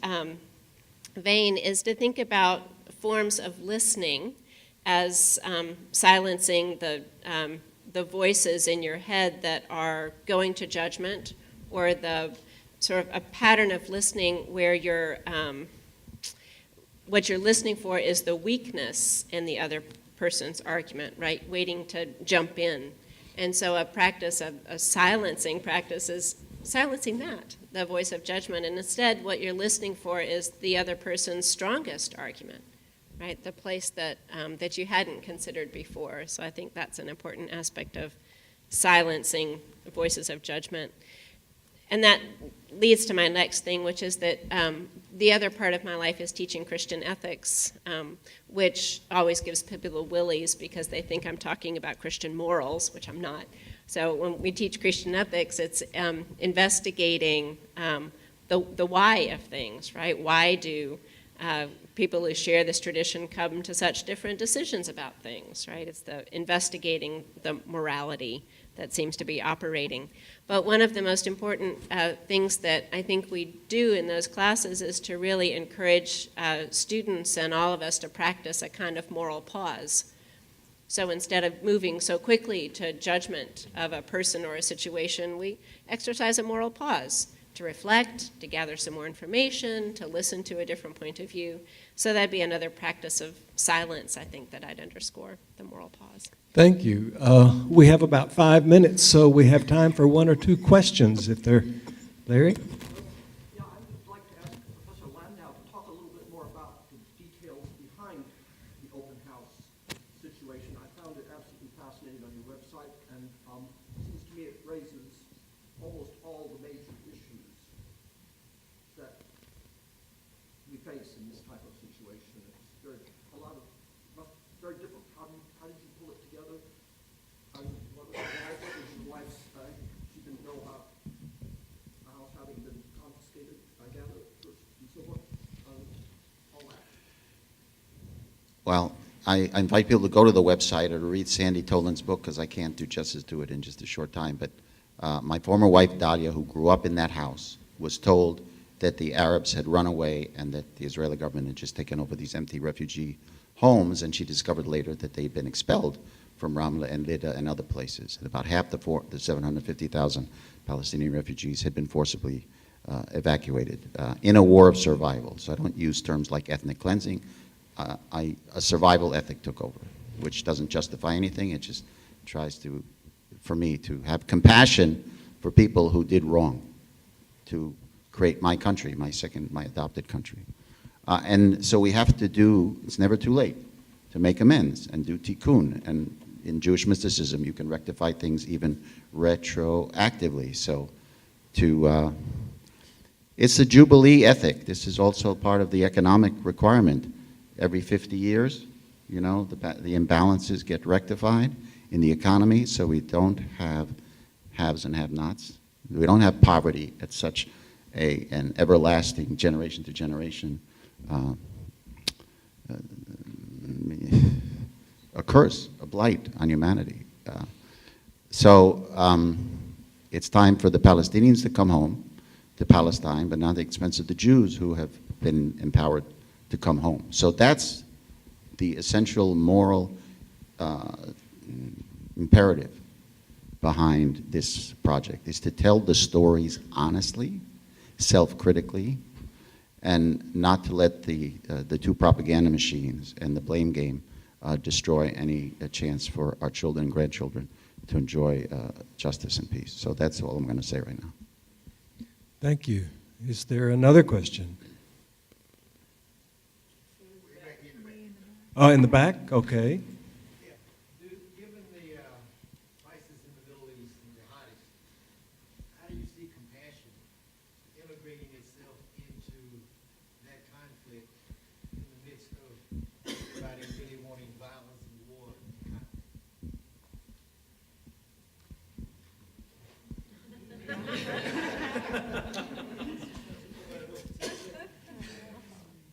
[SPEAKER 5] vein, is to think about forms of listening as silencing the voices in your head that are going to judgment, or the sort of a pattern of listening where what you're listening for is the weakness in the other person's argument, right? Waiting to jump in. And so a practice of a silencing practice is silencing that, the voice of judgment. And instead, what you're listening for is the other person's strongest argument, right? The place that you hadn't considered before. So I think that's an important aspect of silencing voices of judgment. And that leads to my next thing, which is that the other part of my life is teaching Christian ethics, which always gives people the willies because they think I'm talking about Christian morals, which I'm not. So when we teach Christian ethics, it's investigating the why of things, right? Why do people who share this tradition come to such different decisions about things, right? It's the investigating the morality that seems to be operating. But one of the most important things that I think we do in those classes is to really encourage students and all of us to practice a kind of moral pause. So instead of moving so quickly to judgment of a person or a situation, we exercise a moral pause to reflect, to gather some more information, to listen to a different point of view. So that'd be another practice of silence, I think, that I'd underscore, the moral pause.
[SPEAKER 1] Thank you. We have about 5 minutes, so we have time for one or two questions if they're... Larry?
[SPEAKER 6] Yeah, I would like to ask Professor Landau to talk a little bit more about the details behind the open house situation. I found it absolutely fascinating on your website, and it seems to me it raises almost all the major issues that we face in this type of situation. It's very different. How did you pull it together? What was your wife's? She didn't know about the house having been confiscated, I gather, and so forth. All that.
[SPEAKER 4] Well, I invite people to go to the website or to read Sandy Toland's book, because I can't do justice to it in just a short time. But my former wife, Dalia, who grew up in that house, was told that the Arabs had run away and that the Israeli government had just taken over these empty refugee homes, and she discovered later that they'd been expelled from Ramla and Lida and other places. And about half the 750,000 Palestinian refugees had been forcibly evacuated in a war of survival. So I don't use terms like ethnic cleansing. A survival ethic took over, which doesn't justify anything. It just tries to, for me, to have compassion for people who did wrong, to create my country, my adopted country. And so we have to do, it's never too late to make amends and do tikkun. And in Jewish mysticism, you can rectify things even retroactively. So it's a Jubilee ethic. This is also part of the economic requirement. Every 50 years, the imbalances get rectified in the economy, so we don't have haves and have-nots. We don't have poverty at such an everlasting, generation to generation, a curse, a blight on humanity. So it's time for the Palestinians to come home to Palestine, but not at the expense of the Jews who have been empowered to come home. So that's the essential moral imperative behind this project, is to tell the stories honestly, self-critically, and not to let the two propaganda machines and the blame game destroy any chance for our children and grandchildren to enjoy justice and peace. So that's all I'm going to say right now.
[SPEAKER 1] Thank you. Is there another question? Oh, in the back? Okay.
[SPEAKER 7] Given the crisis in the Middle East and jihadis, how do you see compassion integrating itself into that conflict in the midst of everybody really wanting violence and war?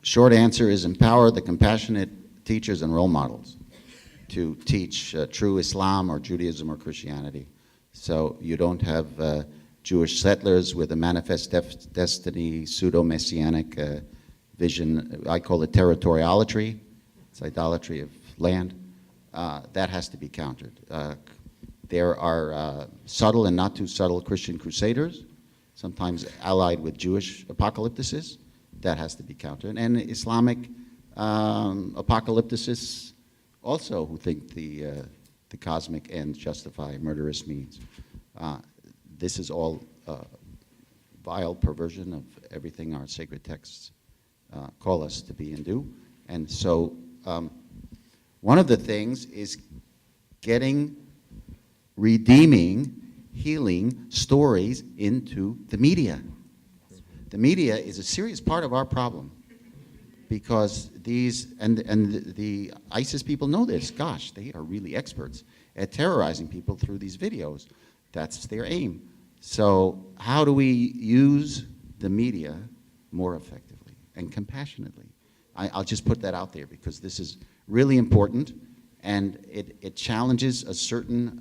[SPEAKER 4] Short answer is empower the compassionate teachers and role models to teach true Islam or Judaism or Christianity. So you don't have Jewish settlers with a manifest destiny, pseudo-messianic vision. I call it territorialatry. It's idolatry of land. That has to be countered. There are subtle and not too subtle Christian crusaders, sometimes allied with Jewish apocalypticists. That has to be countered. And Islamic apocalypticists also who think the cosmic ends justify murderous means. This is all vile perversion of everything our sacred texts call us to be and do. And so one of the things is getting, redeeming, healing stories into the media. The media is a serious part of our problem because these, and the ISIS people know this. Gosh, they are really experts at terrorizing people through these videos. That's their aim. So how do we use the media more effectively and compassionately? I'll just put that out there because this is really important, and it challenges a certain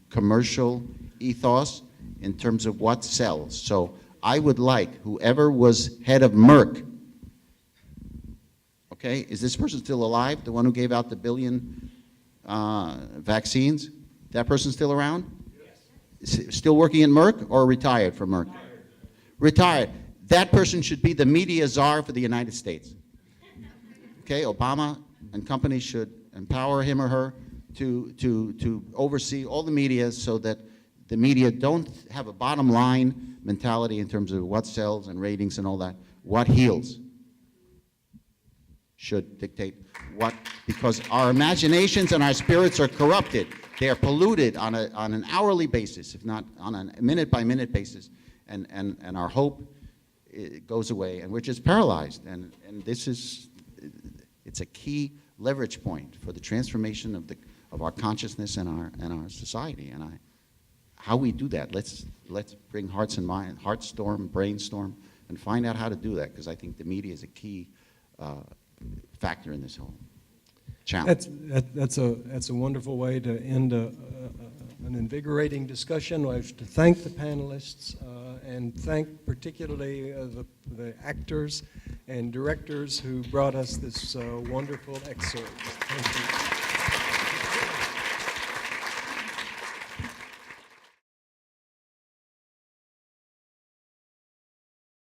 [SPEAKER 4] commercial ethos in terms of what sells. So I would like whoever was head of Merck, okay, is this person still alive? The one who gave out the 1 billion vaccines? That person still around? Yes. Still working at Merck or retired from Merck? Retired. That person should be the media czar for the United States. Okay, Obama and companies should empower him or her to oversee all the media so that the media don't have a bottom line mentality in terms of what sells and ratings and all that. What heals should dictate what, because our imaginations and our spirits are corrupted. They are polluted on an hourly basis, if not on a minute-by-minute basis, and our hope goes away, and we're just paralyzed. And this is, it's a key leverage point for the transformation of our consciousness and our society. And how we do that, let's bring hearts and mind, heartstorm, brainstorm, and find out how to do that, because I think the media is a key factor in this whole challenge.
[SPEAKER 1] That's a wonderful way to end an invigorating discussion. I have to thank the panelists and thank particularly the actors and directors who brought us this wonderful excerpt. Thank you.